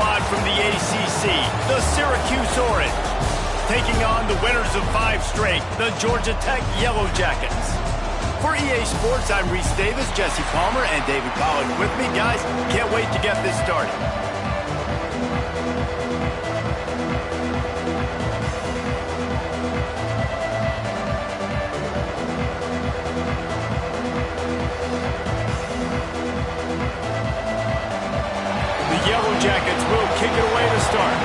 squad from the ACC, the Syracuse Orange, taking on the winners of 5 straight, the Georgia Tech Yellow Jackets. For EA Sports, I'm Reese Davis, Jesse Palmer, and David Pollack with me. Guys, can't wait to get this started. The Yellow Jackets will kick it away to start.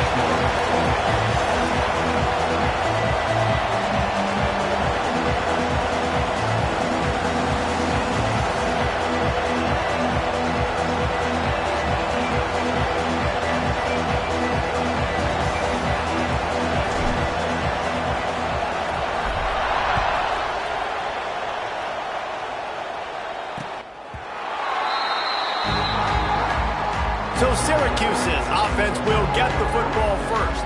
So Syracuse's offense will get the football first.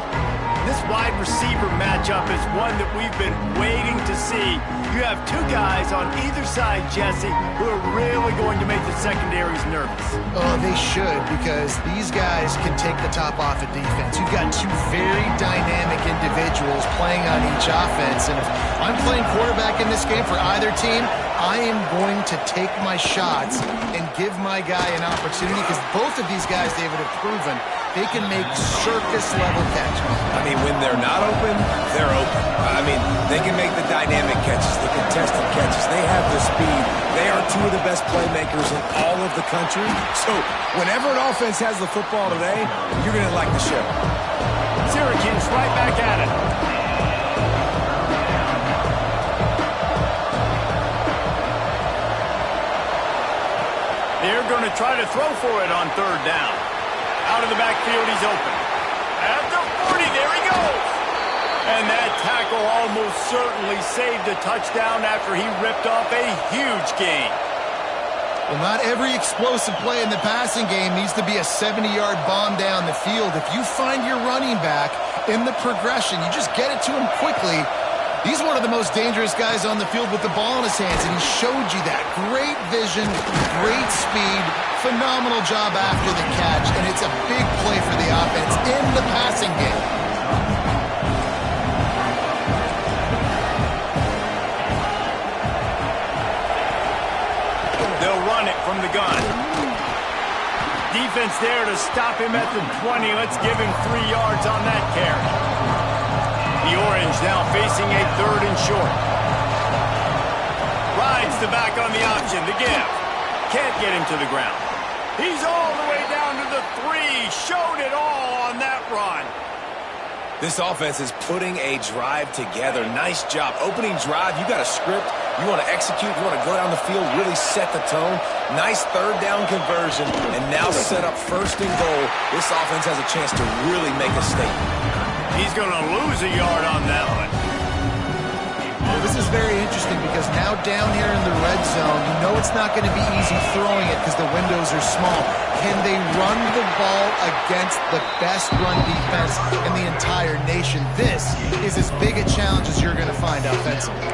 This wide receiver matchup is one that we've been waiting to see. You have 2 guys on either side, Jesse, who are really going to make the secondaries nervous. Oh, they should, because these guys can take the top off of defense. You've got 2 very dynamic individuals playing on each offense, and if I'm playing quarterback in this game for either team, I am going to take my shots and give my guy an opportunity, because both of these guys, David, have proven they can make circus-level catches. I mean, when they're not open, they're open. I mean, they can make the dynamic catches, the contested catches. They have the speed. They are 2 of the best playmakers in all of the country. So whenever an offense has the football today, you're going to like the show. Syracuse right back at it. They're going to try to throw for it on 3rd down. Out of the backfield, he's open. At the 40, there he goes. And that tackle almost certainly saved a touchdown after he ripped off a huge gain. Well, not every explosive play in the passing game needs to be a 70-yard bomb down the field. If you find your running back in the progression, you just get it to him quickly. He's one of the most dangerous guys on the field with the ball in his hands, and he showed you that. Great vision, great speed, phenomenal job after the catch, and it's a big play for the offense in the passing game. They'll run it from the gun. Defense there to stop him at the 20. Let's give him 3 yards on that carry. The Orange now facing a 3rd and short. Rides the back on the option to give. Can't get him to the ground. He's all the way down to the 3. Showed it all on that run. This offense is putting a drive together. Nice job. Opening drive, you got a script. You want to execute. You want to go down the field, really set the tone. Nice 3rd down conversion, and now set up 1st and goal. This offense has a chance to really make a statement. He's going to lose a yard on that one. Well, this is very interesting because now down here in the red zone, you know it's not going to be easy throwing it because the windows are small. Can they run the ball against the best run defense in the entire nation? This is as big a challenge as you're going to find offensively.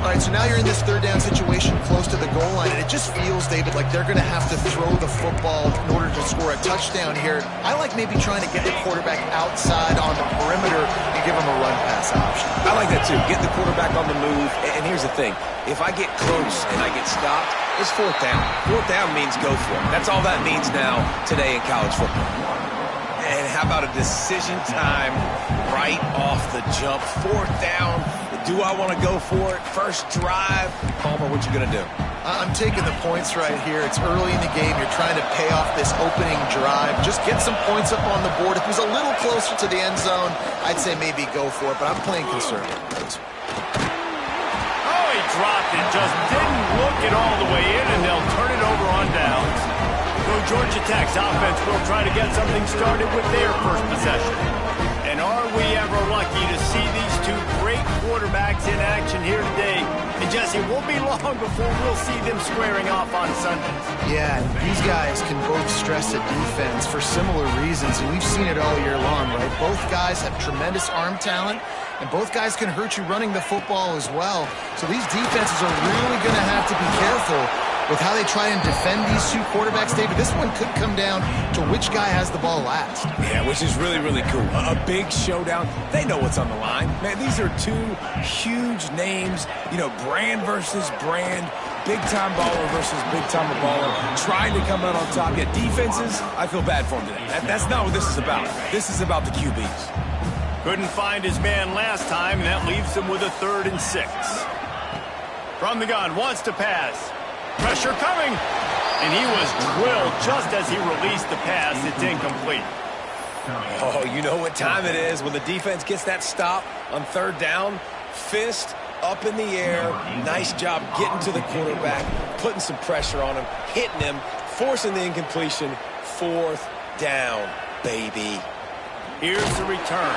All right, so now you're in this 3rd down situation close to the goal line, and it just feels, David, like they're going to have to throw the football in order to score a touchdown here. I like maybe trying to get the quarterback outside on the perimeter and give him a run-pass option. I like that, too. Get the quarterback on the move. And here's the thing. If I get close and I get stopped, it's 4th down. 4th down means go for it. That's all that means now today in college football. And how about a decision time right off the jump? 4th down. Do I want to go for it? First drive. Palmer, what you going to do? I'm taking the points right here. It's early in the game. You're trying to pay off this opening drive. Just get some points up on the board. If it was a little closer to the end zone, I'd say maybe go for it, but I'm playing conservative. Oh, he dropped it. Just didn't look it all the way in, and they'll turn it over on downs. So Georgia Tech's offense will try to get something started with their first possession. And are we ever lucky to see these 2 great quarterbacks in action here today? And Jesse, it won't be long before we'll see them squaring off on Sundays. Yeah, these guys can both stress a defense for similar reasons, and we've seen it all year long, right? Both guys have tremendous arm talent, and both guys can hurt you running the football as well. So these defenses are really going to have to be careful with how they try and defend these two quarterbacks, David, this one could come down to which guy has the ball last. Yeah, which is really, really cool. A big showdown. They know what's on the line. Man, these are two huge names, you know, brand versus brand, big-time baller versus big-time baller, trying to come out on top. Yeah, defenses, I feel bad for them today. That's not what this is about. This is about the QBs. Couldn't find his man last time, and that leaves him with a 3rd and 6. From the gun, wants to pass. Pressure coming. And he was drilled just as he released the pass. It's incomplete. Oh, you know what time it is when the defense gets that stop on 3rd down. Fist up in the air. Nice job getting to the quarterback, putting some pressure on him, hitting him, forcing the incompletion. 4th down, baby. Here's the return.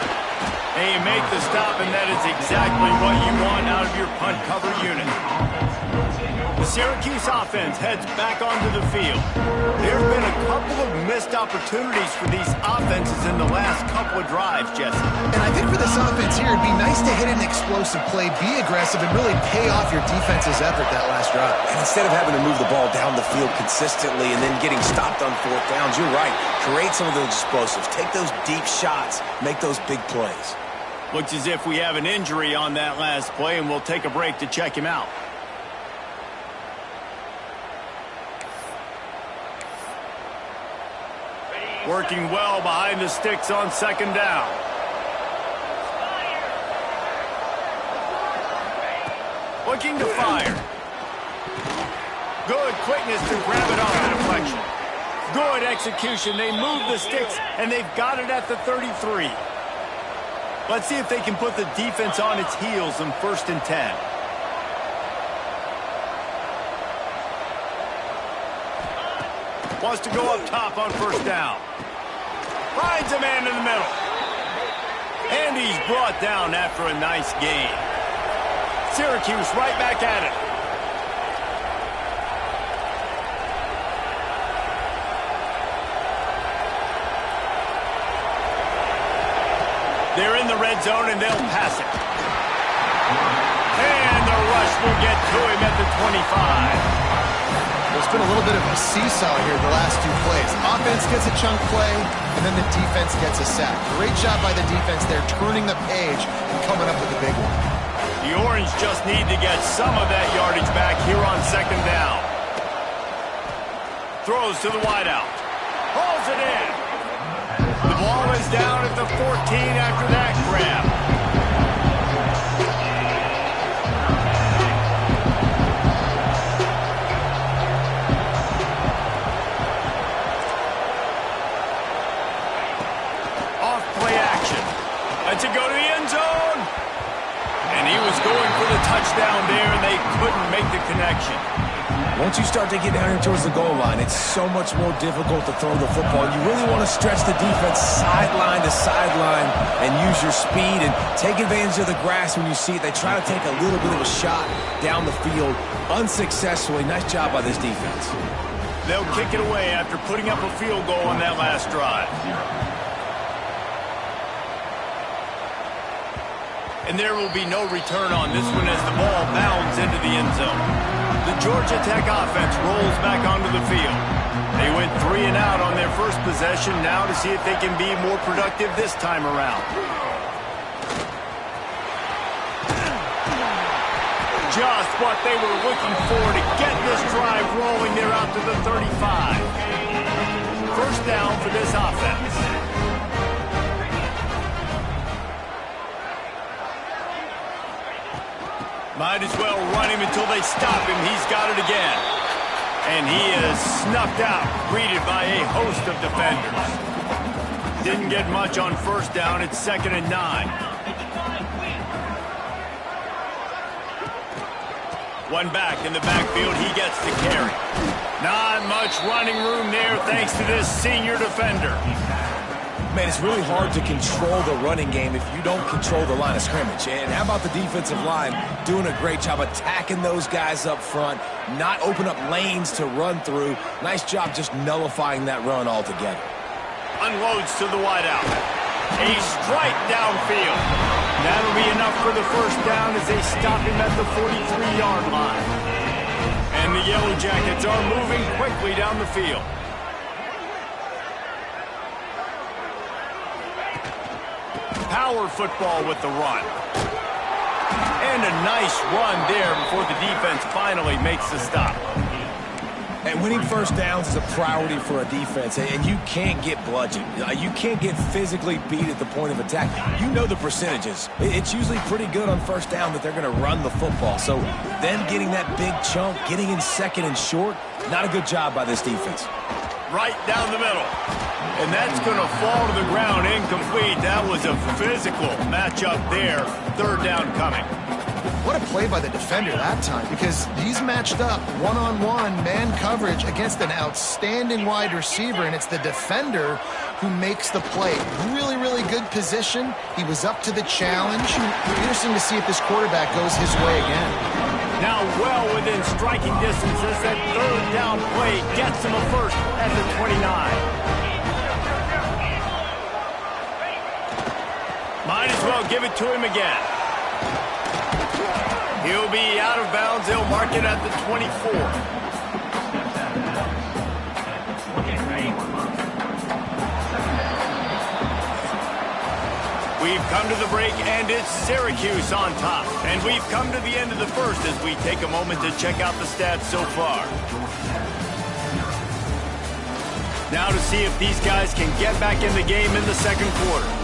And you make the stop, and that is exactly what you want out of your punt cover unit. The Syracuse offense heads back onto the field. There have been a couple of missed opportunities for these offenses in the last couple of drives, Jesse. And I think for this offense here, it'd be nice to hit an explosive play, be aggressive, and really pay off your defense's effort that last drive. And instead of having to move the ball down the field consistently and then getting stopped on 4th downs, you're right. Create some of those explosives. Take those deep shots. Make those big plays. Looks as if we have an injury on that last play, and we'll take a break to check him out. Working well behind the sticks on 2nd down. Looking to fire. Good quickness to grab it off the deflection. Good execution. They move the sticks, and they've got it at the 33. Let's see if they can put the defense on its heels in 1st and 10. Wants to go up top on 1st down. Finds a man in the middle. And he's brought down after a nice gain. Syracuse right back at it. They're in the red zone, and they'll pass it. And the rush will get to him at the 25. It's been a little bit of a seesaw here the last 2 plays. Offense gets a chunk play, and then the defense gets a sack. Great job by the defense there, turning the page and coming up with a big one. The Orange just need to get some of that yardage back here on 2nd down. Throws to the wideout. Hauls it in. The ball is down at the 14 after that grab. To go to the end zone. And he was going for the touchdown there, and they couldn't make the connection. Once you start to get down here towards the goal line, it's so much more difficult to throw the football. You really want to stretch the defense sideline to sideline and use your speed and take advantage of the grass when you see it. They try to take a little bit of a shot down the field unsuccessfully. Nice job by this defense. They'll kick it away after putting up a field goal on that last drive. And there will be no return on this one as the ball bounds into the end zone. The Georgia Tech offense rolls back onto the field. They went 3 and out on their first possession, now to see if they can be more productive this time around. Just what they were looking for to get this drive rolling. They're out to the 35. 1st down for this offense. Might as well run him until they stop him. He's got it again. And he is snuffed out, greeted by a host of defenders. Didn't get much on 1st down. It's 2nd and 9. One back in the backfield. He gets the carry. Not much running room there thanks to this senior defender. Man, it's really hard to control the running game if you don't control the line of scrimmage. And how about the defensive line doing a great job attacking those guys up front, not open up lanes to run through. Nice job just nullifying that run altogether. Unloads to the wideout. A strike downfield. That'll be enough for the 1st down as they stop him at the 43-yard line. And And the Yellow Jackets are moving quickly down the field. Power football with the run. And a nice run there before the defense finally makes the stop. And winning first downs is a priority for a defense, and you can't get bludgeoned. You can't get physically beat at the point of attack. You know the percentages. It's usually pretty good on first down that they're going to run the football. So them getting that big chunk, getting in second and short, not a good job by this defense. Right down the middle. And that's going to fall to the ground incomplete. That was a physical matchup there. Third down coming. What a play by the defender that time, because he's matched up one-on-one man coverage against an outstanding wide receiver, and it's the defender who makes the play. Really, really good position. He was up to the challenge. Interesting to see if this quarterback goes his way again. Now well within striking distance as that third down play gets him a first at the 29. Might as well give it to him again. He'll be out of bounds. They'll mark it at the 24. We've come to the break, and it's Syracuse on top. And we've come to the end of the first as we take a moment to check out the stats so far. Now to see if these guys can get back in the game in the second quarter.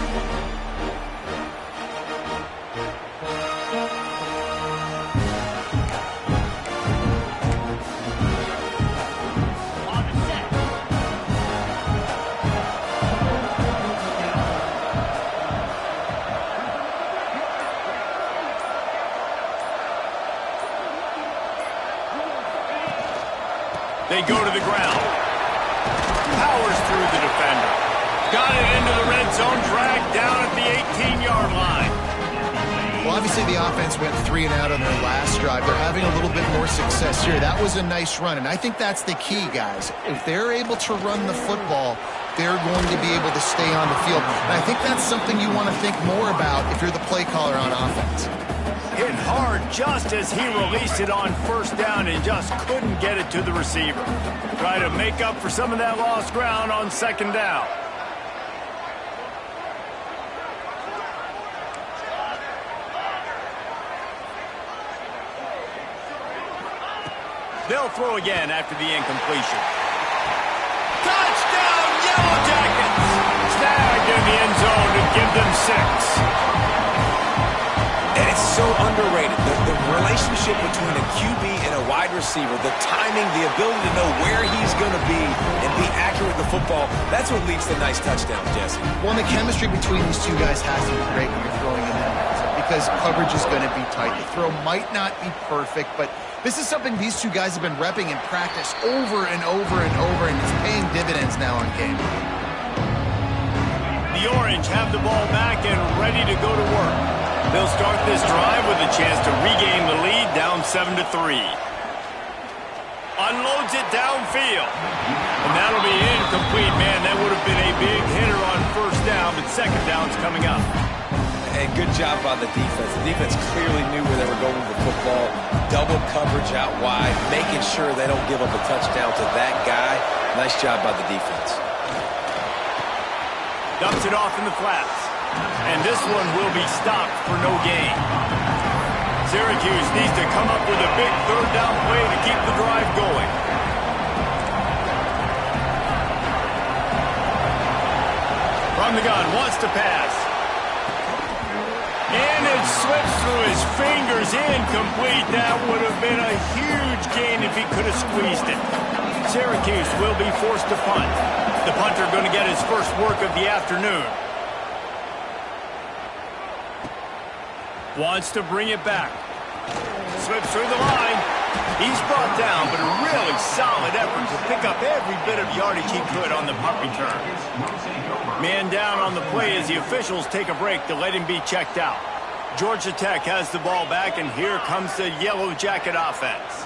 They go to the ground. Powers through the defender. Got it into the red zone, dragged down at the 18-yard line. Well, obviously the offense went 3 and out on their last drive. They're having a little bit more success here. That was a nice run, and I think that's the key, guys. If they're able to run the football, they're going to be able to stay on the field. And I think that's something you want to think more about if you're the play caller on offense. Hit hard just as he released it on first down and just couldn't get it to the receiver. Try to make up for some of that lost ground on second down. They'll throw again after the incompletion. Touchdown, Yellow Jackets! Snagged in the end zone to give them 6. And it's so underrated. The relationship between a QB and a wide receiver, the timing, the ability to know where he's going to be and be accurate with the football, that's what leads to nice touchdowns, Jesse. Well, and the chemistry between these two guys has to be great when you're throwing in that, because coverage is going to be tight. The throw might not be perfect, but this is something these two guys have been repping in practice over and over and over, and it's paying dividends now on game. The Orange have the ball back and ready to go to work. They'll start this drive with a chance to regain the lead, down 7-3. Unloads it downfield. And that'll be incomplete, man. That would have been a big hitter on first down, but second down's coming up. And good job by the defense. The defense clearly knew where they were going with the football. Double coverage out wide, making sure they don't give up a touchdown to that guy. Nice job by the defense. Dumps it off in the flats. And this one will be stopped for no gain. Syracuse needs to come up with a big third down play to keep the drive going. From the gun, wants to pass. And it slips through his fingers, incomplete. That would have been a huge gain if he could have squeezed it. Syracuse will be forced to punt. The punter going to get his first work of the afternoon. Wants to bring it back. Slips through the line. He's brought down, but a really solid effort to pick up every bit of yardage he could on the punt return. Man down on the play as the officials take a break to let him be checked out. Georgia Tech has the ball back, and here comes the Yellow Jacket offense.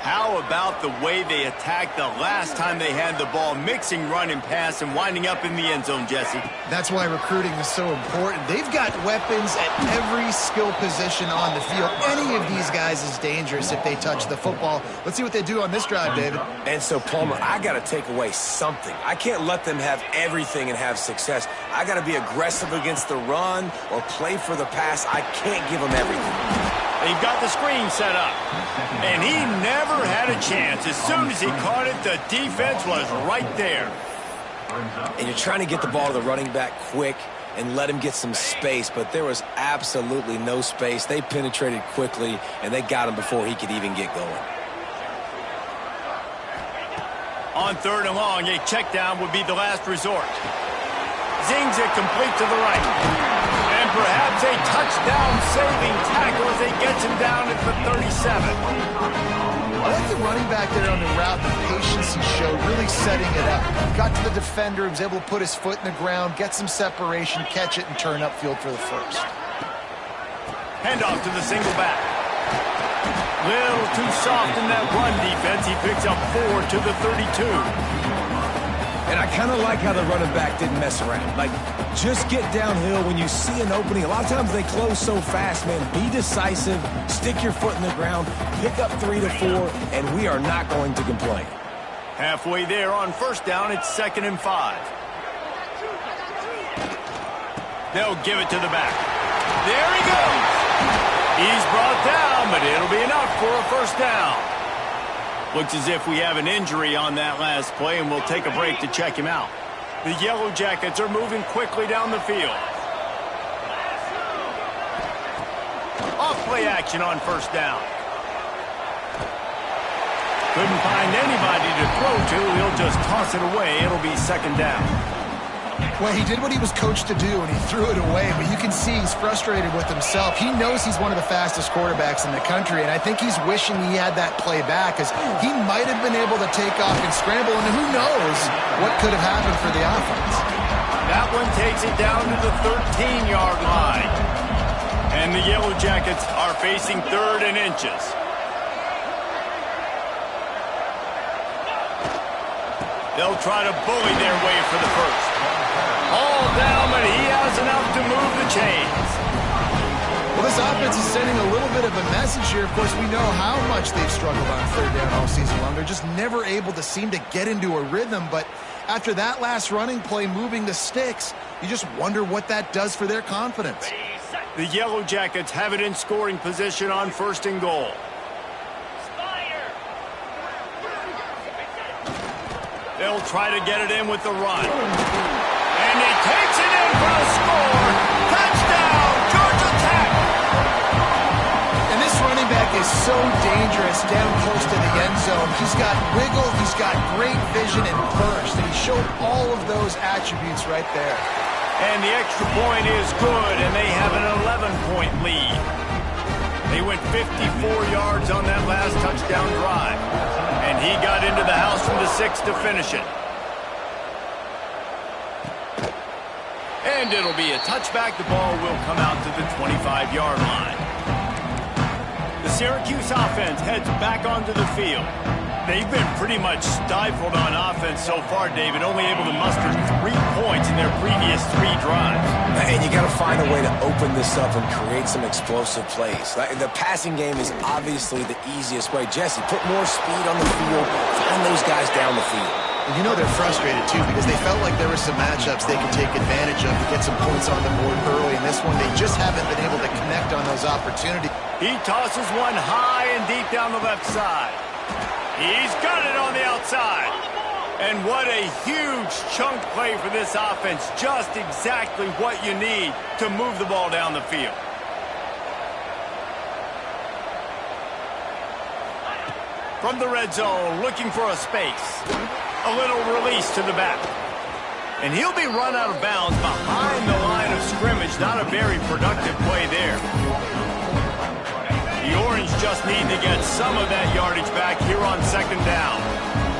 How about the way they attacked the last time they had the ball, mixing run and pass and winding up in the end zone, Jesse? That's why recruiting is so important. They've got weapons at every skill position on the field. Any of these guys is dangerous if they touch the football. Let's see what they do on this drive, David. And so, Palmer, I got to take away something. I can't let them have everything and have success. I got to be aggressive against the run or play for the pass. I can't give them everything. They've got the screen set up, and he never had a chance. As soon as he caught it, the defense was right there. And you're trying to get the ball to the running back quick and let him get some space, but there was absolutely no space. They penetrated quickly, and they got him before he could even get going. On 3rd and long, a check down would be the last resort. Zings it complete to the right. And perhaps a touchdown-saving tackle as he gets him down at the 37. I like the running back there on the route, the patience he showed, really setting it up. Got to the defender, he was able to put his foot in the ground, get some separation, catch it, and turn upfield for the first. Handoff to the single back. Little too soft in that run defense. He picks up 4 to the 32. And I kind of like how the running back didn't mess around. Like, just get downhill when you see an opening. A lot of times they close so fast, man. Be decisive, stick your foot in the ground, pick up 3 to 4, and we are not going to complain. Halfway there on 1st down, it's 2nd and 5. They'll give it to the back. There he goes. He's brought down, but it'll be enough for a 1st down. Looks as if we have an injury on that last play, and we'll take a break to check him out. The Yellow Jackets are moving quickly down the field. Off play action on 1st down. Couldn't find anybody to throw to. He'll just toss it away. It'll be 2nd down. Well, he did what he was coached to do, and he threw it away, but you can see he's frustrated with himself. He knows he's one of the fastest quarterbacks in the country, and I think he's wishing he had that play back, because he might have been able to take off and scramble, and who knows what could have happened for the offense. That one takes it down to the 13-yard line. And the Yellow Jackets are facing 3rd and inches. They'll try to bully their way for the first. All down, but he has enough to move the chains. Well, this offense is sending a little bit of a message here. Of course, we know how much they've struggled on 3rd down all season long. They're just never able to seem to get into a rhythm. But after that last running play, moving the sticks, you just wonder what that does for their confidence. The Yellow Jackets have it in scoring position on 1st and goal. They'll try to get it in with the run. And he takes it in for a score. Touchdown, Georgia Tech! And this running back is so dangerous down close to the end zone. He's got wiggle, he's got great vision and burst, and he showed all of those attributes right there. And the extra point is good, and they have an 11-point lead. They went 54 yards on that last touchdown drive. And he got into the house from the 6 to finish it. And it'll be a touchback. The ball will come out to the 25-yard line. The Syracuse offense heads back onto the field. They've been pretty much stifled on offense so far, David, only able to muster 3 points in their previous 3 drives. And you got to find a way to open this up and create some explosive plays. The passing game is obviously the easiest way. Jesse, put more speed on the field, find those guys down the field. You know they're frustrated, too, because they felt like there were some matchups they could take advantage of to get some points on the board early. In this one, they just haven't been able to connect on those opportunities. He tosses one high and deep down the left side. He's got it on the outside. And what a huge chunk play for this offense. Just exactly what you need to move the ball down the field. From the red zone, looking for a space. A little release to the back. And he'll be run out of bounds behind the line of scrimmage. Not a very productive play there. The Orange just need to get some of that yardage back here on 2nd down.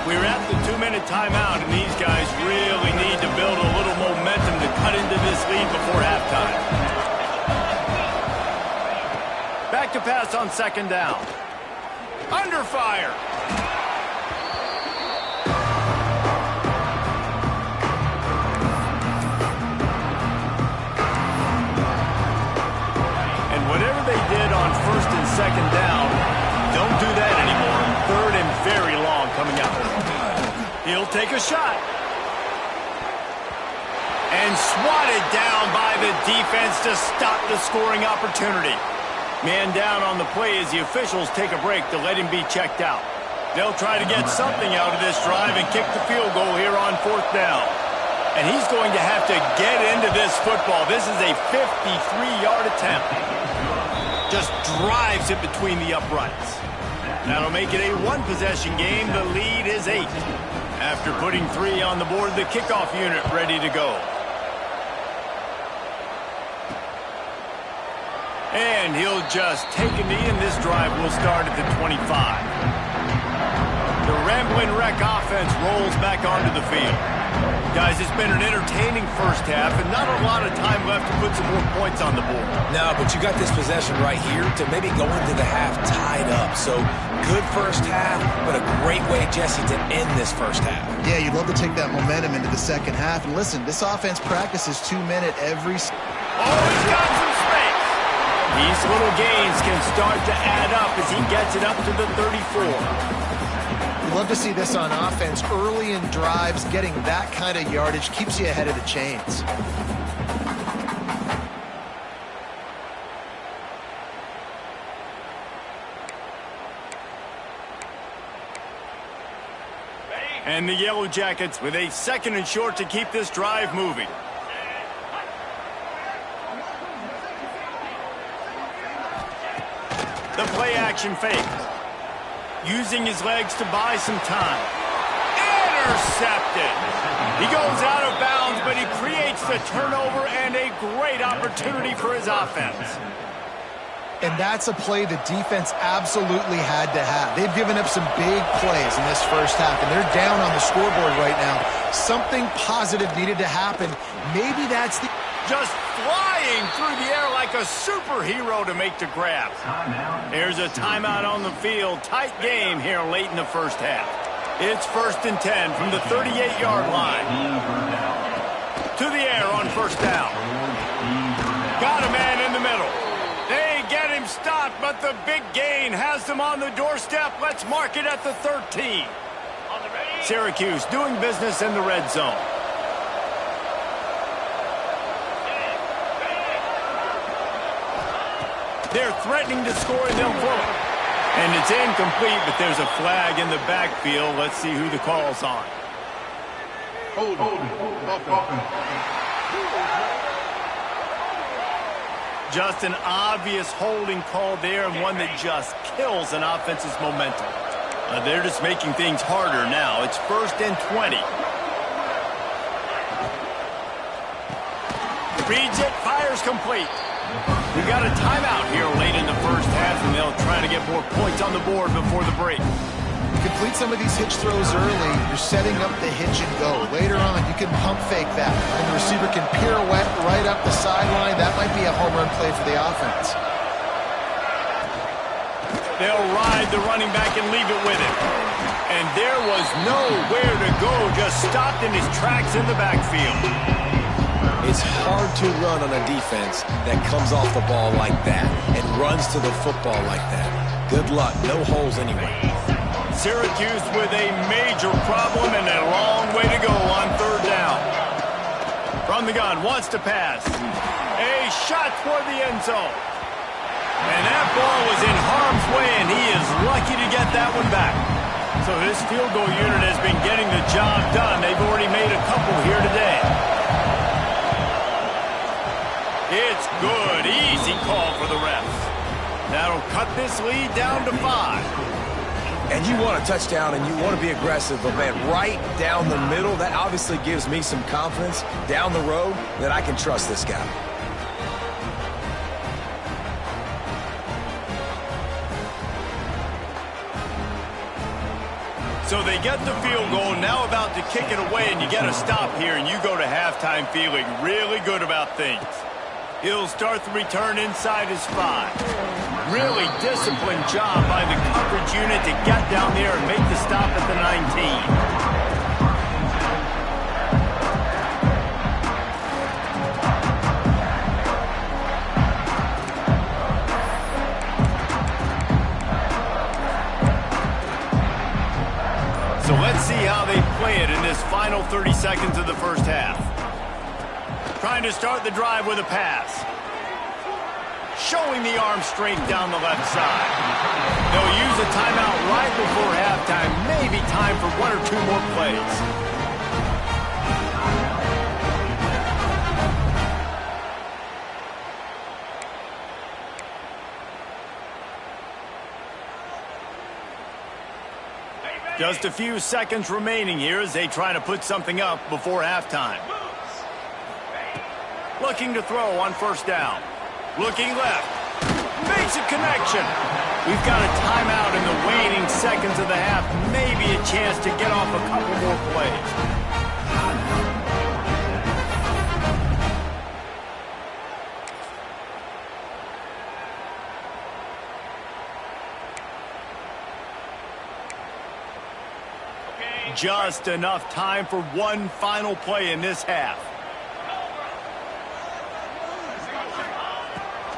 We're at the 2-minute timeout, and these guys really need to build a little momentum to cut into this lead before halftime. Back to pass on 2nd down. Under fire. And whatever they did on first and second down, don't do that anymore. Third and very long coming up. He'll take a shot. And swatted down by the defense to stop the scoring opportunity. Man down on the play as the officials take a break to let him be checked out. They'll try to get something out of this drive and kick the field goal here on fourth down. And he's going to have to get into this football. This is a 53-yard attempt. Just drives it between the uprights. That'll make it a one-possession game. The lead is 8. After putting 3 on the board, the kickoff unit ready to go. And he'll just take a knee, and this drive will start at the 25. The Ramblin' Wreck offense rolls back onto the field. Guys, it's been an entertaining first half, and not a lot of time left to put some more points on the board. No, but you got this possession right here to maybe go into the half tied up. So, good first half, but a great way, Jesse, to end this first half. Yeah, you'd love to take that momentum into the second half. And listen, this offense practices 2-minute every... Oh, he's got some space. These little gains can start to add up as he gets it up to the 34. We'd love to see this on offense. Early in drives, getting that kind of yardage keeps you ahead of the chains. And the Yellow Jackets with a second and short to keep this drive moving. The play action fake. Using his legs to buy some time. Intercepted. He goes out of bounds, but he creates the turnover and a great opportunity for his offense. And that's a play the defense absolutely had to have. They've given up some big plays in this first half, and they're down on the scoreboard right now. Something positive needed to happen. Maybe that's the... Just flying through the air like a superhero to make the grab. There's a timeout on the field. Tight game here late in the first half. It's 1st and 10 from the 38-yard line. To the air on first down. Got a man in the middle. They get him stopped, but the big gain has them on the doorstep. Let's mark it at the 13. Syracuse doing business in the red zone. They're threatening to score, and they'll throw it. And it's incomplete, but there's a flag in the backfield. Let's see who the call's on. Just an obvious holding call there, and one that just kills an offense's momentum. They're just making things harder now. It's 1st and 20. Reads it, fires complete. We've got a timeout here late in the first half, and they'll try to get more points on the board before the break. Complete some of these hitch throws early. You're setting up the hitch and go. Later on, you can pump fake that, and the receiver can pirouette right up the sideline. That might be a home run play for the offense. They'll ride the running back and leave it with him. And there was nowhere to go, just stopped in his tracks in the backfield. It's hard to run on a defense that comes off the ball like that and runs to the football like that. Good luck. No holes anyway. Syracuse with a major problem and a long way to go on third down. From the gun, wants to pass. A shot toward the end zone. And that ball was in harm's way, and he is lucky to get that one back. So this field goal unit has been getting the job done. They've already made a couple here today. It's good. Easy call for the refs. That'll cut this lead down to 5. And you want a touchdown and you want to be aggressive, but man, right down the middle, that obviously gives me some confidence down the road that I can trust this guy. So they get the field goal, now about to kick it away, and you get a stop here, and you go to halftime feeling really good about things. He'll start the return inside his 5. Really disciplined job by the coverage unit to get down there and make the stop at the 19. So let's see how they play it in this final 30 seconds of the first half. Trying to start the drive with a pass. Showing the arm strength down the left side. They'll use a timeout right before halftime. Maybe time for 1 or 2 more plays. Just a few seconds remaining here as they try to put something up before halftime. Looking to throw on first down. Looking left. Makes a connection. We've got a timeout in the waning seconds of the half. Maybe a chance to get off a couple more plays. Just enough time for one final play in this half.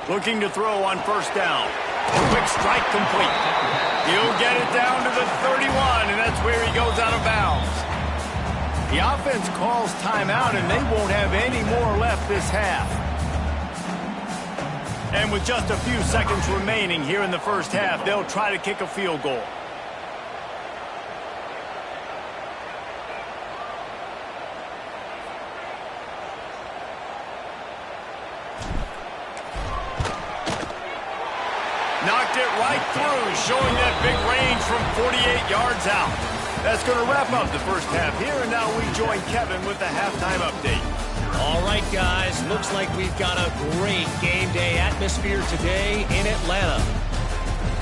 Looking to throw on first down. Quick strike complete. He'll get it down to the 31, and that's where he goes out of bounds. The offense calls timeout, and they won't have any more left this half. And with just a few seconds remaining here in the first half, they'll try to kick a field goal. Knocked it right through, showing that big range from 48 yards out. That's going to wrap up the first half here, and now we join Kevin with the halftime update. All right, guys, looks like we've got a great game day atmosphere today in Atlanta.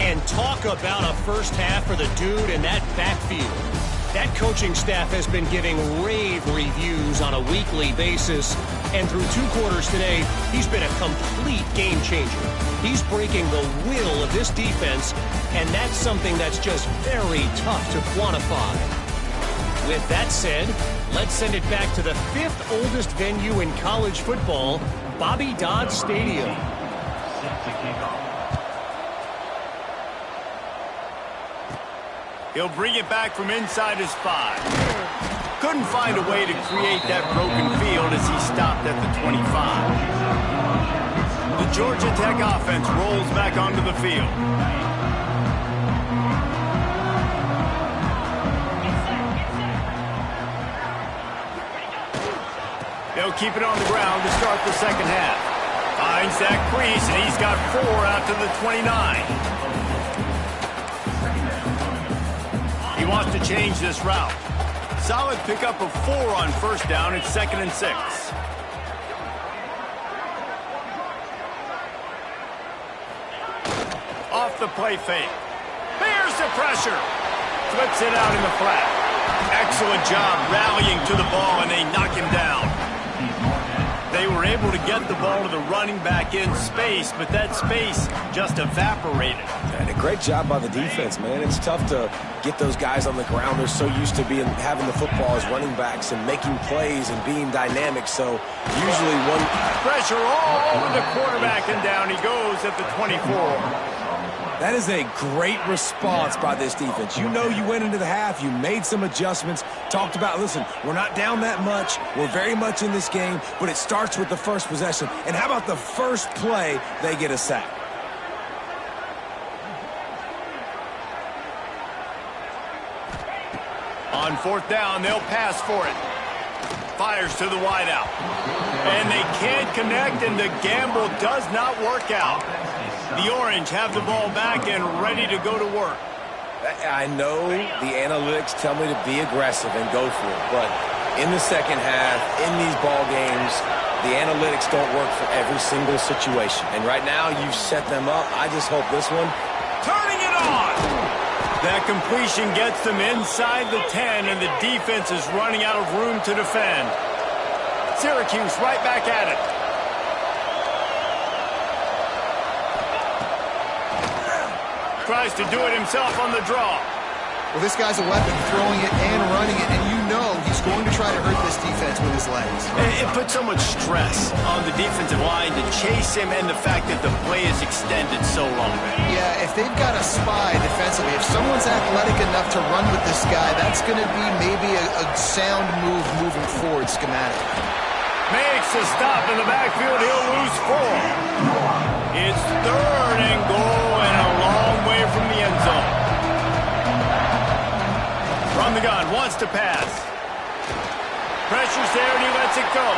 And talk about a first half for the dude in that backfield. That coaching staff has been giving rave reviews on a weekly basis. And through 2 quarters today, he's been a complete game changer. He's breaking the will of this defense, and that's something that's just very tough to quantify. With that said, let's send it back to the 5th oldest venue in college football, Bobby Dodd Stadium. He'll bring it back from inside his 5. Couldn't find a way to create that broken field as he stopped at the 25. The Georgia Tech offense rolls back onto the field. They'll keep it on the ground to start the second half. Finds that crease, and he's got 4 out to the 29. He wants to change this route. Solid pickup of 4 on first down. It's 2nd and 6. Off the play fake. Bears the pressure. Flips it out in the flat. Excellent job rallying to the ball, and they knock him down. They were able to get the ball to the running back in space, but that space just evaporated. And a great job by the defense, man. It's tough to get those guys on the ground. They're so used to having the football as running backs and making plays and being dynamic. So usually one pressure all over the quarterback, and down he goes at the 24. That is a great response by this defense. You know you went into the half, you made some adjustments, talked about, listen, we're not down that much, we're very much in this game, but it starts with the first possession. And how about the first play, they get a sack? On 4th down, they'll pass for it. Fires to the wideout. And they can't connect, and the gamble does not work out. The Orange have the ball back and ready to go to work. I know the analytics tell me to be aggressive and go for it, but in the second half, in these ball games, the analytics don't work for every single situation. And right now, you've set them up. I just hope this one. Turning it on! That completion gets them inside the 10, and the defense is running out of room to defend. Syracuse right back at it. tries to do it himself on the draw. Well, this guy's a weapon, throwing it and running it, and you know he's going to try to hurt this defense with his legs. It puts so much stress on the defensive line to chase him, and the fact that the play is extended so long. Yeah, if they've got a spy defensively, if someone's athletic enough to run with this guy, that's going to be maybe a sound move moving forward schematic. Makes a stop in the backfield. He'll lose 4. It's 3rd and goal and a long way from the end zone. From the gun, wants to pass. Pressure's there and he lets it go.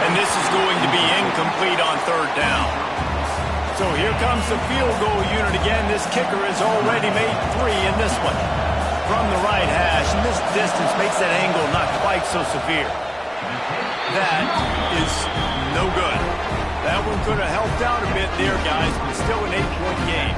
And this is going to be incomplete on 3rd down. So here comes the field goal unit again. This kicker has already made 3 in this one. From the right hash, and this distance makes that angle not quite so severe. That is no good. That one could have helped out a bit there, guys, but still an 8-point game.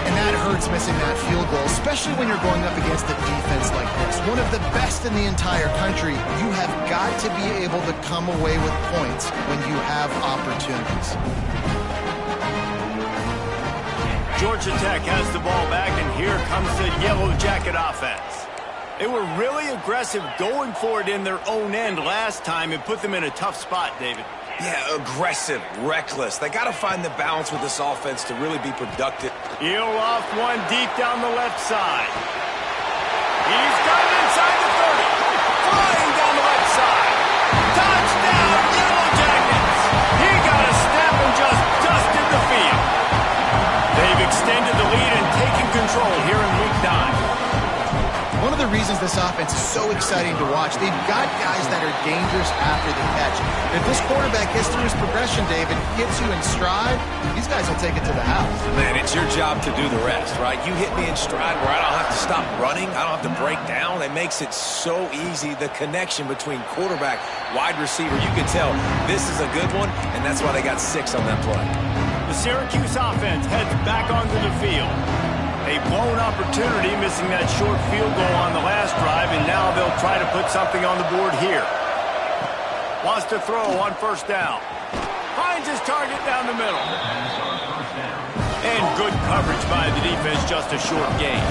And that hurts missing that field goal, especially when you're going up against a defense like this. One of the best in the entire country. You have got to be able to come away with points when you have opportunities. Georgia Tech has the ball back, and here comes the Yellow Jacket offense. They were really aggressive going for it in their own end last time and put them in a tough spot, David. Yeah, aggressive, reckless. They got to find the balance with this offense to really be productive. He'll off one deep down the left side. He's got it inside the 30. Flying down the left side. Touchdown, Yellow Jackets. He got a step and just dusted the field. They've extended the lead and taken control here in Week 9. One of the reasons this offense is so exciting to watch, they've got guys that are dangerous after the catch. If this quarterback gets through his progression, David, gets you in stride, these guys will take it to the house. Man, it's your job to do the rest, right? You hit me in stride where I don't have to stop running. I don't have to break down. It makes it so easy. The connection between quarterback, wide receiver, you can tell this is a good one, and that's why they got 6 on that play. The Syracuse offense heads back onto the field. A blown opportunity, missing that short field goal on the last drive, and now they'll try to put something on the board here. Wants to throw on 1st down. Finds his target down the middle. And good coverage by the defense, just a short gain.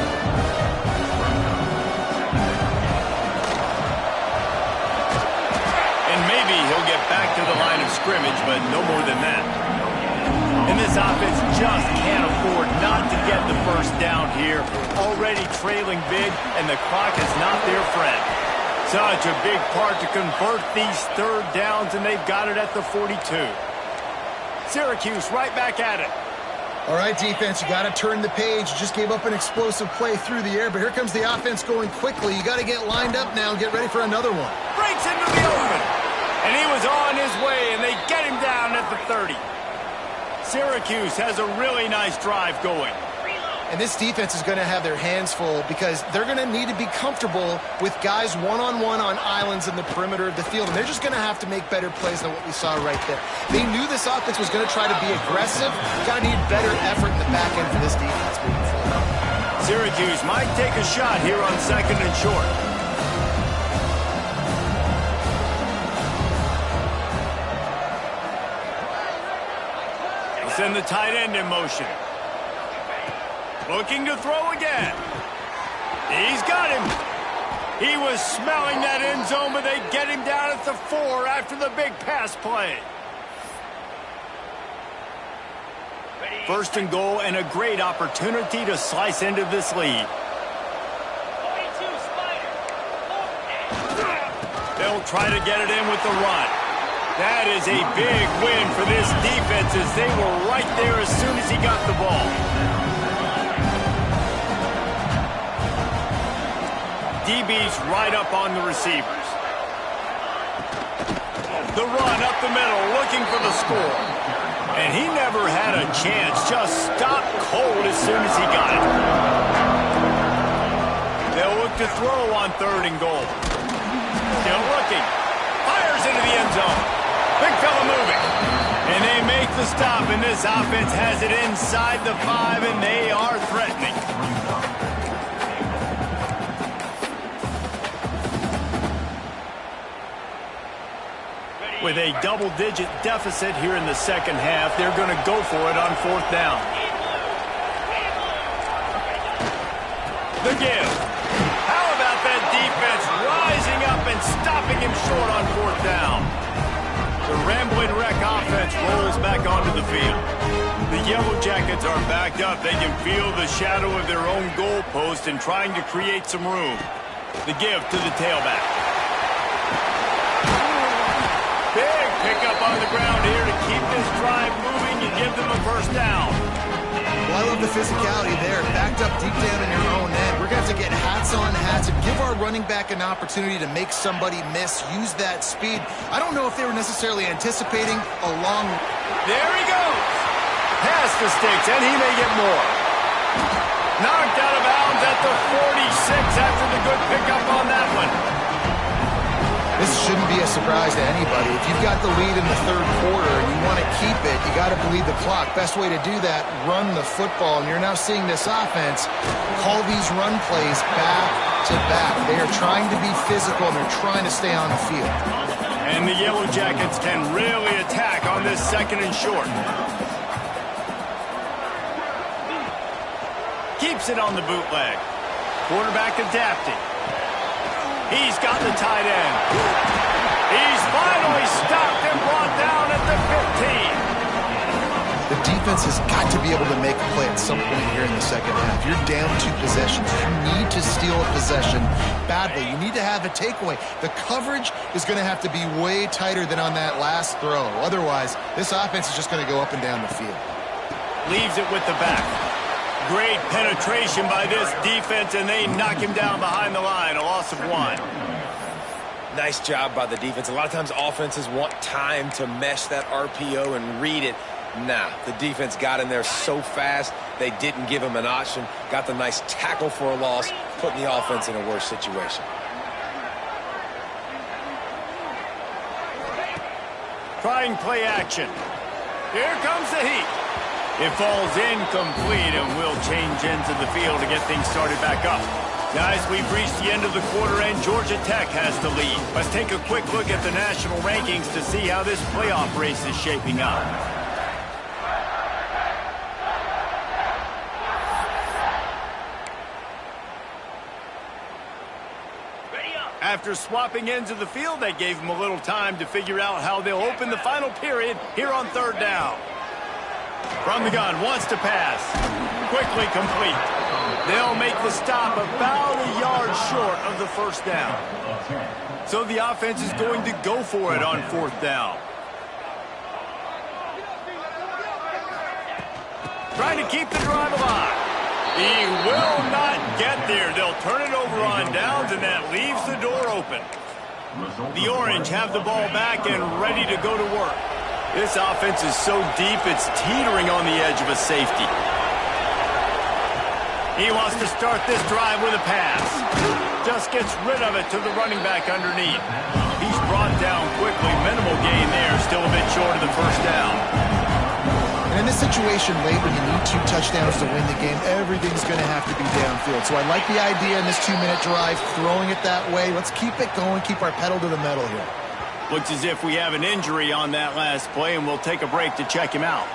And maybe he'll get back to the line of scrimmage, but no more than that. And this offense just can't afford not to get the 1st down here. Already trailing big, and the clock is not their friend. Such a big part to convert these 3rd downs, and they've got it at the 42. Syracuse right back at it. All right, defense, you got to turn the page. You just gave up an explosive play through the air, but here comes the offense going quickly. You got to get lined up now and get ready for another one. Breaks into the open. And he was on his way, and they get him down at the 30. Syracuse has a really nice drive going. And this defense is going to have their hands full because they're going to need to be comfortable with guys one-on-one on islands in the perimeter of the field. And they're just going to have to make better plays than what we saw right there. They knew this offense was going to try to be aggressive. Got to need better effort in the back end for this defense moving forward. Syracuse might take a shot here on 2nd and short. Send the tight end in motion. Looking to throw again. He's got him. He was smelling that end zone, but they get him down at the 4 after the big pass play. 1st and goal, and a great opportunity to slice into this lead. They'll try to get it in with the run. That is a big win for this defense as they were right there as soon as he got the ball. DB's right up on the receivers. The run up the middle, looking for the score. And he never had a chance, just stopped cold as soon as he got it. They'll look to throw on 3rd and goal. Still looking. Fires into the end zone. Big fella moving. And they make the stop, and this offense has it inside the 5, and they are threatening. With a double-digit deficit here in the 2nd half, they're going to go for it on 4th down. The give. How about that defense rising up and stopping him short on fourth down? The Rambling Wreck offense rolls back onto the field. The Yellow Jackets are backed up. They can feel the shadow of their own goalpost and trying to create some room. The give to the tailback. Big pickup on the ground here to keep this drive moving and give them a first down. Well, I love the physicality there. Backed up deep down in your own end. We're going to have to get hats on hats and give our running back an opportunity to make somebody miss, use that speed. I don't know if they were necessarily anticipating a long... There he goes. Past the sticks, and he may get more. Knocked out of bounds at the 46 after the good pickup on that one. This shouldn't be a surprise to anybody. If you've got the lead in the third quarter and you want to keep it, you got to bleed the clock. Best way to do that, run the football. And you're now seeing this offense call these run plays back to back. They are trying to be physical, and they're trying to stay on the field. And the Yellow Jackets can really attack on this second and short. Keeps it on the bootleg. Quarterback adapting. He's got the tight end. He's finally stopped and brought down at the 15. The defense has got to be able to make a play at some point here in the second half. You're down 2 possessions. You need to steal a possession badly. You need to have a takeaway. The coverage is going to have to be way tighter than on that last throw. Otherwise, this offense is just going to go up and down the field. Leaves it with the back. Great penetration by this defense, and they knock him down behind the line. A loss of 1. Nice job by the defense. A lot of times offenses want time to mesh that RPO and read it. Nah, the defense got in there so fast, they didn't give him an option. Got the nice tackle for a loss, putting the offense in a worse situation. Trying play action. Here comes the heat. It falls incomplete, and we'll change into the field to get things started back up. Guys, we've reached the end of the quarter, and Georgia Tech has the lead. Let's take a quick look at the national rankings to see how this playoff race is shaping up. After swapping ends of the field, that gave them a little time to figure out how they'll open the final period here on third down. From the gun, wants to pass. Quickly complete. They'll make the stop about a yard short of the first down. So the offense is going to go for it on fourth down. Trying to keep the drive alive. He will not get there. They'll turn it over on downs, and that leaves the door open. The Orange have the ball back and ready to go to work. This offense is so deep, it's teetering on the edge of a safety. He wants to start this drive with a pass. Just gets rid of it to the running back underneath. He's brought down quickly. Minimal gain there, still a bit short of the first down. And in this situation late when you need 2 touchdowns to win the game, everything's going to have to be downfield. So I like the idea in this 2-minute drive, throwing it that way. Let's keep it going, keep our pedal to the metal here. Looks as if we have an injury on that last play, and we'll take a break to check him out.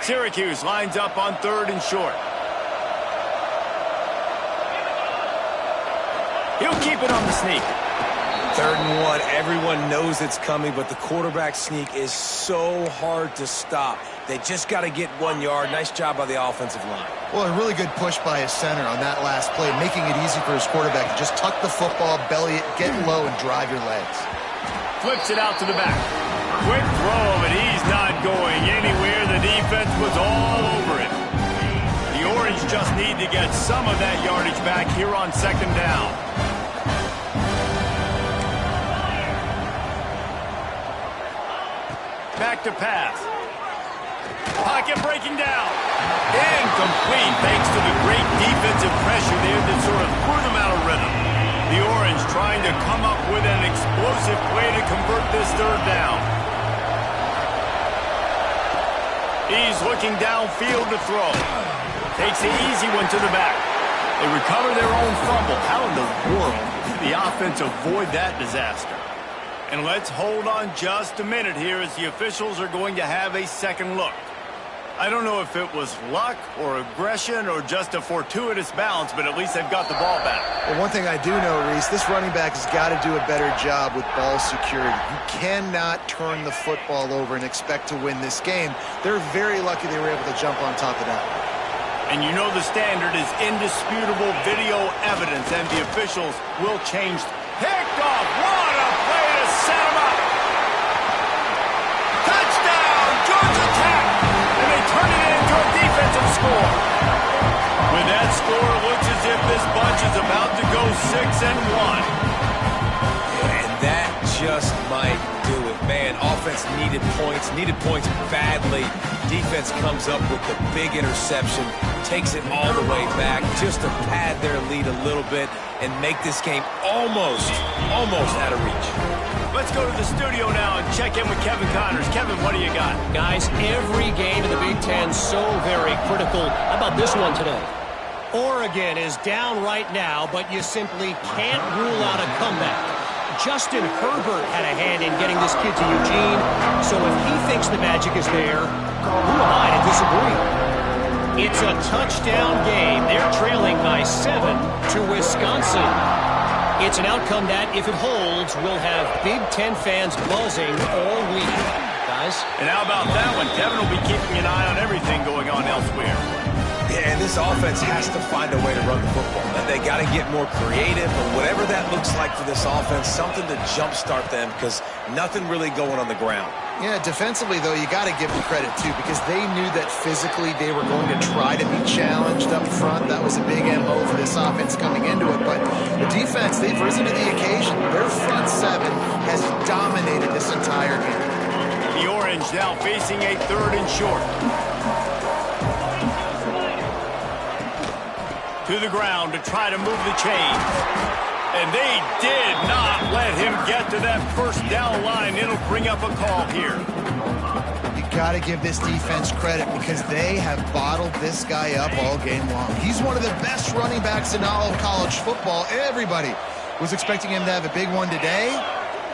Syracuse lines up on third and short. He'll keep it on the sneak. 3rd and 1, everyone knows it's coming, but the quarterback sneak is so hard to stop. They just got to get 1 yard. Nice job by the offensive line. Well, a really good push by his center on that last play, making it easy for his quarterback to just tuck the football, belly it, get low, and drive your legs. Flips it out to the back. Quick throw, but he's not going anywhere. The defense was all over it. The Orange just need to get some of that yardage back here on second down. Back to pass. Pocket breaking down. Incomplete thanks to the great defensive pressure there that sort of threw them out of rhythm. The Orange trying to come up with an explosive play to convert this third down. He's looking downfield to throw. Takes the easy one to the back. They recover their own fumble. How in the world did the offense avoid that disaster? And let's hold on just a minute here as the officials are going to have a second look. I don't know if it was luck or aggression or just a fortuitous bounce, but at least they've got the ball back. Well, one thing I do know, Reese, this running back has got to do a better job with ball security. You cannot turn the football over and expect to win this game. They're very lucky they were able to jump on top of that. And you know the standard is indisputable video evidence, and the officials will change. Picked off. What a play to set him up. Touchdown, Georgia Tech. And they turn it into a defensive score. With that score, it looks as if this bunch is about to go 6-1. And that just might do it. Man, offense needed points badly. Defense comes up with the big interception, takes it all the way back just to pad their lead a little bit and make this game almost out of reach. Let's go to the studio now and check in with Kevin Connors. Kevin, what do you got? Guys, every game in the Big Ten so very critical. How about this one today? Oregon is down right now, but you simply can't rule out a comeback. Justin Herbert had a hand in getting this kid to Eugene, so if he thinks the magic is there, who am I to disagree? It's a touchdown game. They're trailing by 7 to Wisconsin. It's an outcome that, if it holds, will have Big Ten fans buzzing all week. Guys? And how about that one? Kevin will be keeping an eye on everything going on elsewhere. Yeah, and this offense has to find a way to run the football. And they got to get more creative, but whatever that looks like for this offense, something to jumpstart them because nothing really going on the ground. Yeah, defensively, though, you got to give them credit, too, because they knew that physically they were going to try to be challenged up front. That was a big MO for this offense coming into it. But the defense, they've risen to the occasion. Their front seven has dominated this entire game. The Orange now facing a 3rd and short. To the ground to try to move the chains. And they did not let him get to that first down line. It'll bring up a call here. You got to give this defense credit because they have bottled this guy up all game long. He's one of the best running backs in all of college football. Everybody was expecting him to have a big one today.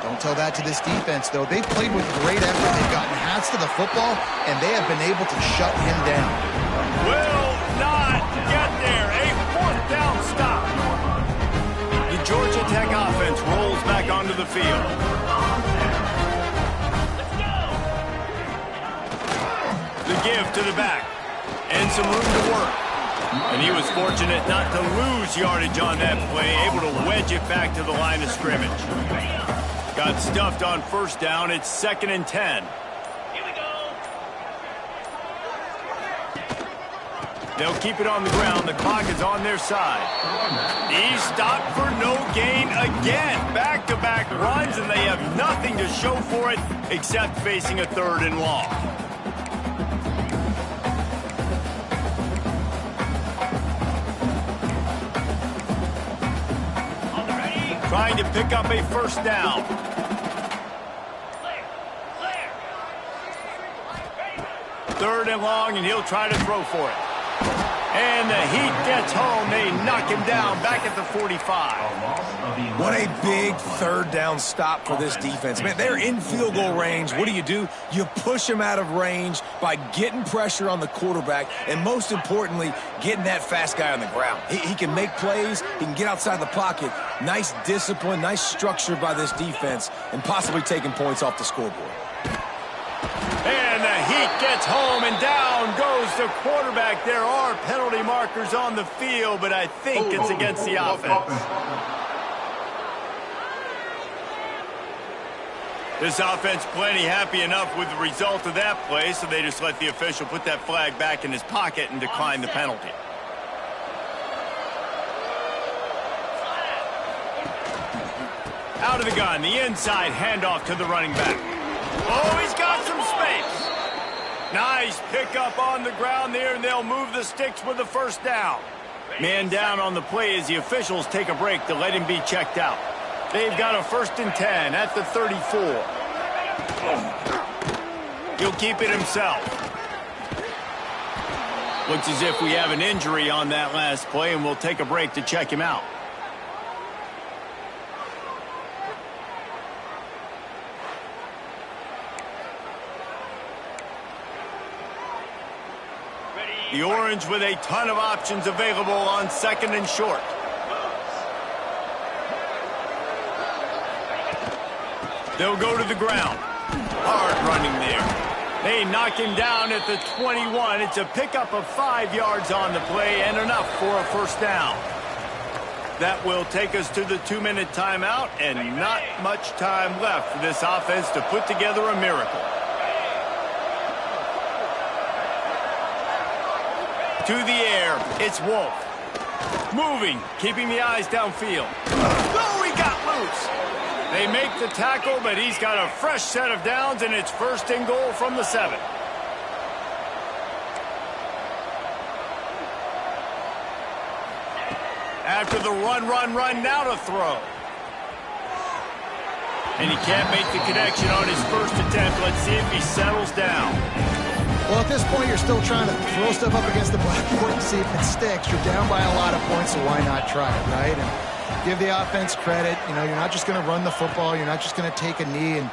Don't tell that to this defense, though. They've played with great effort. They've gotten hats to the football, and they have been able to shut him down. Will not get there. A 4th down stop. The Georgia Tech offense rolls back onto the field. The give to the back. And some room to work. And he was fortunate not to lose yardage on that play, able to wedge it back to the line of scrimmage. Got stuffed on 1st down. It's 2nd and 10. They'll keep it on the ground. The clock is on their side. He's stopped for no gain again. Back-to-back runs, and they have nothing to show for it except facing a 3rd and long. Trying to pick up a 1st down. 3rd and long, and he'll try to throw for it. And the heat gets home. They knock him down back at the 45. What a big 3rd down stop for this defense. Man, they're in field goal range. What do? You push them out of range by getting pressure on the quarterback and, most importantly, getting that fast guy on the ground. He can make plays. He can get outside the pocket. Nice discipline, nice structure by this defense, and possibly taking points off the scoreboard. And the heat gets home, and down goes the quarterback. There are penalty markers on the field, but I think it's against the offense. This offense plenty happy enough with the result of that play, so they just let the official put that flag back in his pocket and decline the penalty. Out of the gun, the inside handoff to the running back. Oh, he's got some space. Nice pickup on the ground there, and they'll move the sticks with the 1st down. Man down on the play as the officials take a break to let him be checked out. They've got a 1st and 10 at the 34. He'll keep it himself. Looks as if we have an injury on that last play, and we'll take a break to check him out. The Orange with a ton of options available on 2nd and short. They'll go to the ground. Hard running there. They knock him down at the 21. It's a pickup of 5 yards on the play and enough for a first down. That will take us to the 2-minute timeout, and not much time left for this offense to put together a miracle. To the air, it's Wolf. Moving, keeping the eyes downfield. Oh, he got loose. They make the tackle, but he's got a fresh set of downs, and it's 1st and goal from the 7. After the run, now to throw. And he can't make the connection on his first attempt. Let's see if he settles down. Well, at this point, you're still trying to throw stuff up against the blackboard and see if it sticks. You're down by a lot of points, so why not try it, right? And give the offense credit. You know, you're not just going to run the football. You're not just going to take a knee and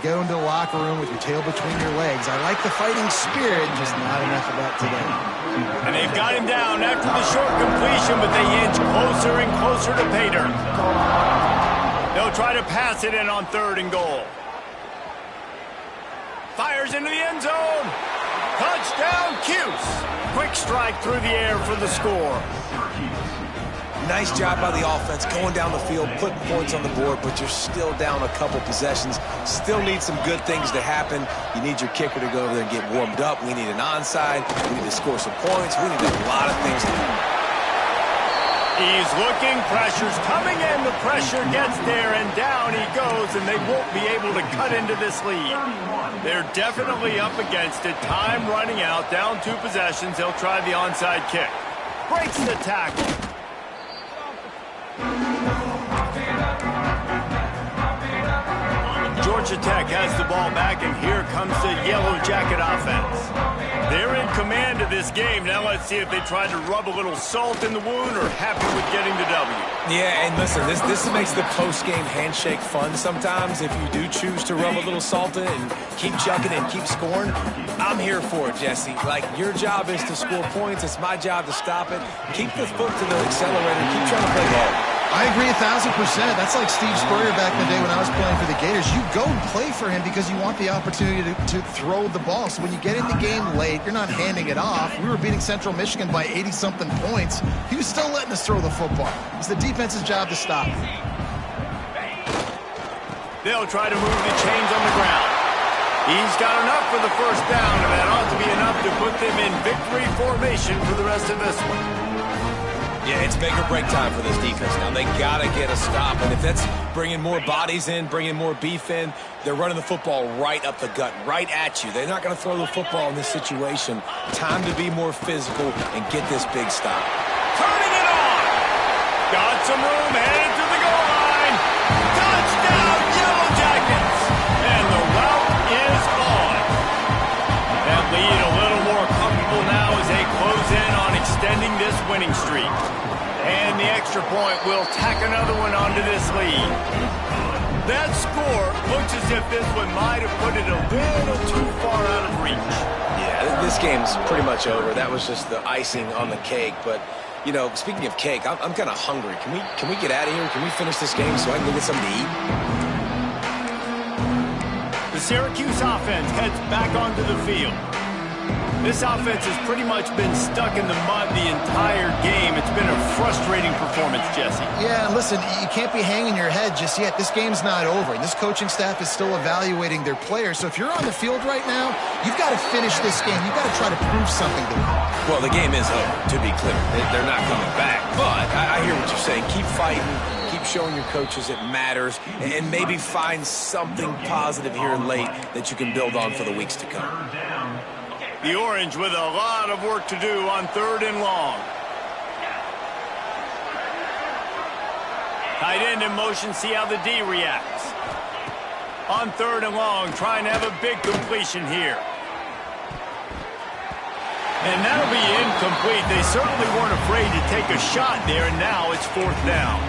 go into the locker room with your tail between your legs. I like the fighting spirit, just not enough of that today. And they've got him down after the short completion, but they inch closer and closer to pay dirt. They'll try to pass it in on 3rd and goal. Fires into the end zone. Touchdown, Cuse. Quick strike through the air for the score. Nice job by the offense going down the field, putting points on the board, but you're still down a couple possessions. Still need some good things to happen. You need your kicker to go over there and get warmed up. We need an onside. We need to score some points. We need a lot of things to do. He's looking, pressure's coming in, the pressure gets there, and down he goes, and they won't be able to cut into this lead. They're definitely up against it. Time running out, down 2 possessions. He'll try the onside kick. Breaks the tackle. Georgia Tech has the ball back, and here comes the Yellow Jacket offense. They're in command of this game. Now let's see if they try to rub a little salt in the wound or happy with getting the W. Yeah, and listen, this makes the post-game handshake fun sometimes. If you do choose to rub a little salt in it and keep chucking and keep scoring, I'm here for it, Jesse. Like, your job is to score points. It's my job to stop it. Keep the foot to the accelerator. Keep trying to play ball. I agree 1,000%. That's like Steve Spurrier back in the day when I was playing for the Gators. You go and play for him because you want the opportunity to throw the ball. So when you get in the game late, you're not handing it off. We were beating Central Michigan by 80-something points. He was still letting us throw the football. It's the defense's job to stop. They'll try to move the chains on the ground. He's got enough for the first down, and that ought to be enough to put them in victory formation for the rest of this one. Yeah, it's make or break time for this defense now. They got to get a stop, and if that's bringing more bodies in, bringing more beef in, they're running the football right up the gut, right at you. They're not going to throw the football in this situation. Time to be more physical and get this big stop. Turning it on! Got some room, headed to the goal line. Touchdown, Yellow Jackets! And the route is on. That lead a little more comfortable now as they close in on extending this winning streak. And the extra point will tack another one onto this lead. That score looks as if this one might have put it a little too far out of reach. Yeah, this game's pretty much over. That was just the icing on the cake. But, you know, speaking of cake, I'm kind of hungry. Can we get out of here? Can we finish this game so I can go get something to eat? The Syracuse offense heads back onto the field. This offense has pretty much been stuck in the mud the entire game. It's been a frustrating performance, Jesse. Yeah, listen, you can't be hanging your head just yet. This game's not over. This coaching staff is still evaluating their players. So if you're on the field right now, you've got to finish this game. You've got to try to prove something to them. Well, the game is over, to be clear. They're not coming back. But I hear what you're saying. Keep fighting. Keep showing your coaches it matters. And maybe find something positive here late that you can build on for the weeks to come. The Orange with a lot of work to do on 3rd and long. Tight end in motion, see how the D reacts. On 3rd and long, trying to have a big completion here. And that'll be incomplete. They certainly weren't afraid to take a shot there, and now it's 4th down.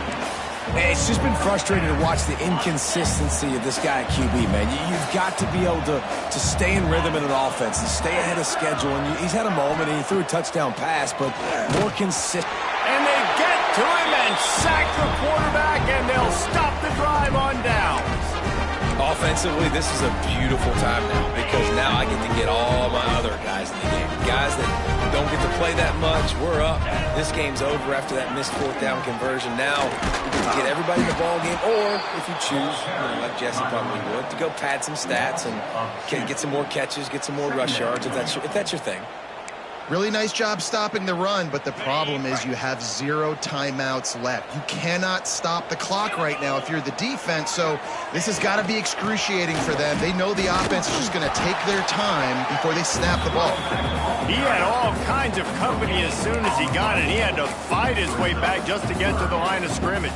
It's just been frustrating to watch the inconsistency of this guy at QB, man. You've got to be able to stay in rhythm in an offense and stay ahead of schedule. And he's had a moment, and he threw a touchdown pass, but more consistent. And they get to him and sack the quarterback, and they'll stop the drive on downs. Offensively, this is a beautiful time now because now I get to get all my other guys in the game. Guys that don't get to play that much, we're up. This game's over after that missed fourth down conversion. Now we get to get everybody in the ball game, or if you choose, like Jesse probably would, to go pad some stats and get some more catches, get some more rush yards if that's your thing. Really nice job stopping the run, but the problem is you have 0 timeouts left. You cannot stop the clock right now if you're the defense, so this has got to be excruciating for them. They know the offense is just going to take their time before they snap the ball. He had all kinds of company as soon as he got it. He had to fight his way back just to get to the line of scrimmage.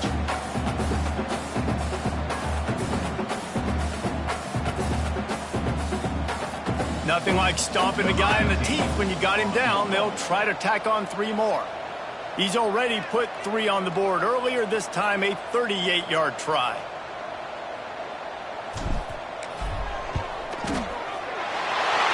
Nothing like stomping a guy in the teeth when you got him down. They'll try to tack on 3 more. He's already put 3 on the board earlier, this time a 38-yard try.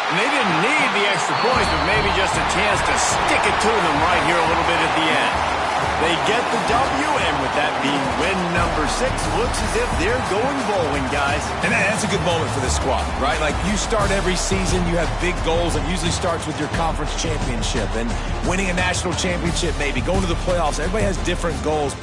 And they didn't need the extra points, but maybe just a chance to stick it to them right here a little bit at the end. They get the W, and with that being win number 6, looks as if they're going bowling, guys. And that's a good moment for this squad, right? Like, you start every season, you have big goals. It usually starts with your conference championship and winning a national championship, maybe going to the playoffs. Everybody has different goals.